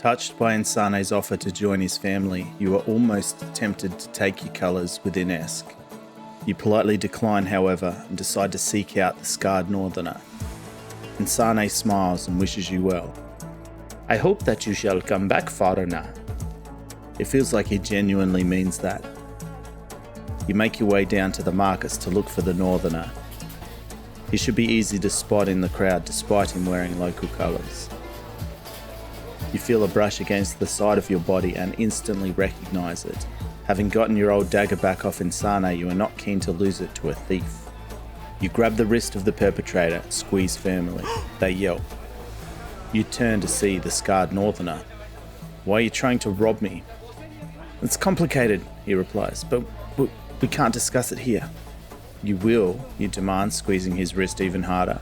Touched by Insane's offer to join his family, you are almost tempted to take your colours within Esk. You politely decline, however, and decide to seek out the scarred northerner. Insane smiles and wishes you well. I hope that you shall come back, foreigner. It feels like he genuinely means that. You make your way down to the markets to look for the northerner. He should be easy to spot in the crowd despite him wearing local colours. You feel a brush against the side of your body and instantly recognise it. Having gotten your old dagger back off Insane, you are not keen to lose it to a thief. You grab the wrist of the perpetrator and squeeze firmly. They yelp. You turn to see the scarred northerner. Why are you trying to rob me? It's complicated, he replies, but we can't discuss it here. You will, you demand, squeezing his wrist even harder.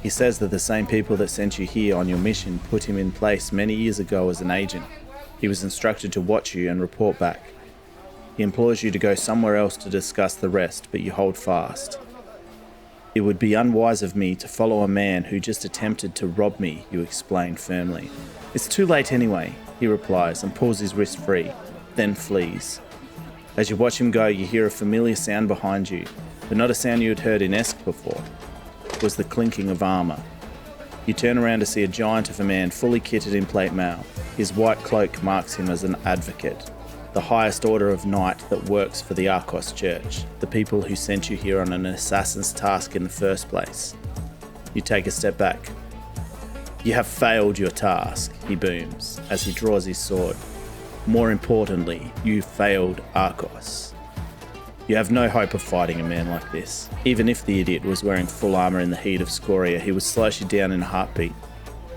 He says that the same people that sent you here on your mission put him in place many years ago as an agent. He was instructed to watch you and report back. He implores you to go somewhere else to discuss the rest, but you hold fast. It would be unwise of me to follow a man who just attempted to rob me, you explain firmly. It's too late anyway, he replies and pulls his wrist free, then flees. As you watch him go, you hear a familiar sound behind you, but not a sound you had heard in Esk before. It was the clinking of armour. You turn around to see a giant of a man fully kitted in plate mail. His white cloak marks him as an advocate, the highest order of knight that works for the Arcos Church, the people who sent you here on an assassin's task in the first place. You take a step back. You have failed your task, he booms, as he draws his sword. More importantly, you failed Arcos. You have no hope of fighting a man like this. Even if the idiot was wearing full armour in the heat of Scoria, he would slash you down in a heartbeat.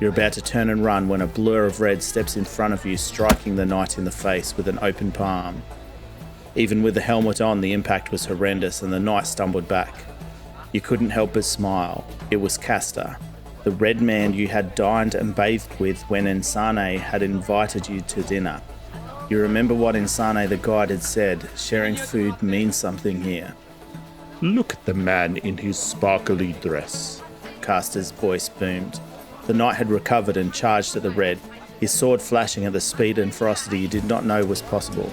You're about to turn and run when a blur of red steps in front of you, striking the knight in the face with an open palm. Even with the helmet on, the impact was horrendous and the knight stumbled back. You couldn't help but smile. It was Castor, the red man you had dined and bathed with when Insane had invited you to dinner. You remember what Insane the guide had said, sharing food means something here. Look at the man in his sparkly dress. Castor's voice boomed. The knight had recovered and charged at the red, his sword flashing at the speed and ferocity you did not know was possible.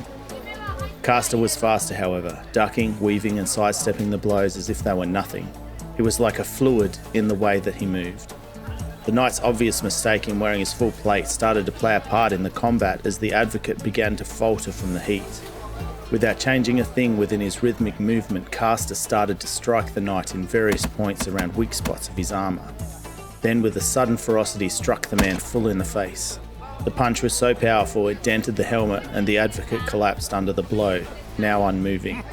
Castor was faster, however, ducking, weaving and sidestepping the blows as if they were nothing. He was like a fluid in the way that he moved. The knight's obvious mistake in wearing his full plate started to play a part in the combat as the advocate began to falter from the heat. Without changing a thing within his rhythmic movement, Castor started to strike the knight in various points around weak spots of his armour. Then with a sudden ferocity struck the man full in the face. The punch was so powerful it dented the helmet and the advocate collapsed under the blow, now unmoving.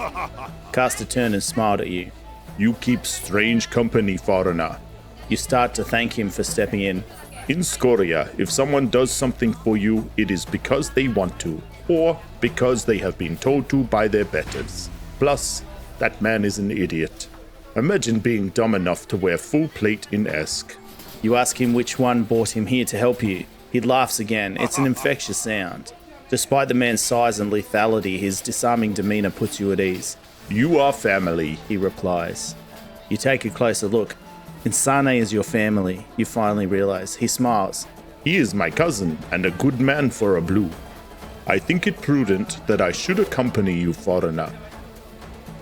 Castor turned and smiled at you. You keep strange company, foreigner. You start to thank him for stepping in. In Scoria, if someone does something for you, it is because they want to, or because they have been told to by their betters. Plus, that man is an idiot. Imagine being dumb enough to wear full plate in Esk. You ask him which one brought him here to help you. He laughs again. It's an infectious sound. Despite the man's size and lethality, his disarming demeanour puts you at ease. You are family, he replies. You take a closer look. Insane is your family, you finally realise. He smiles. He is my cousin, and a good man for a blue. I think it prudent that I should accompany you, foreigner.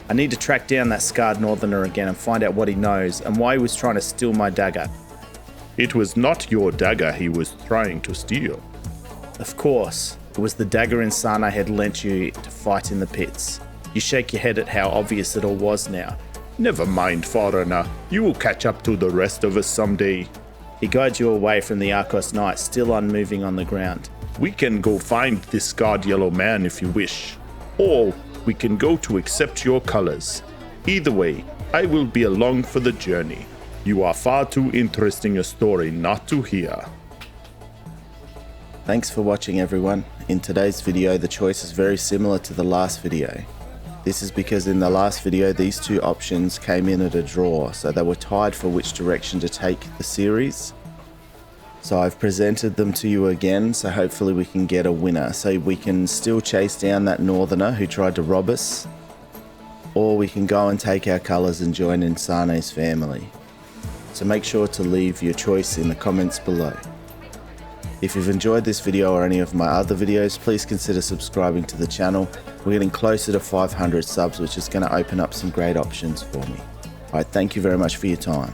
I need to track down that scarred northerner again and find out what he knows, and why he was trying to steal my dagger. It was not your dagger he was trying to steal. Of course, it was the dagger Insane had lent you to fight in the pits. You shake your head at how obvious it all was now. Never mind, foreigner. You will catch up to the rest of us someday. He guides you away from the Arcos knight, still unmoving on the ground. We can go find this scarred yellow man if you wish. Or we can go to accept your colors. Either way, I will be along for the journey. You are far too interesting a story not to hear. Thanks for watching, everyone. In today's video, the choice is very similar to the last video. This is because in the last video, these two options came in at a draw, so they were tied for which direction to take the series. So I've presented them to you again, so hopefully we can get a winner. So we can still chase down that northerner who tried to rob us, or we can go and take our colours and join Insane's family. So make sure to leave your choice in the comments below. If you've enjoyed this video or any of my other videos, please consider subscribing to the channel. We're getting closer to 500 subs, which is going to open up some great options for me. Alright, thank you very much for your time.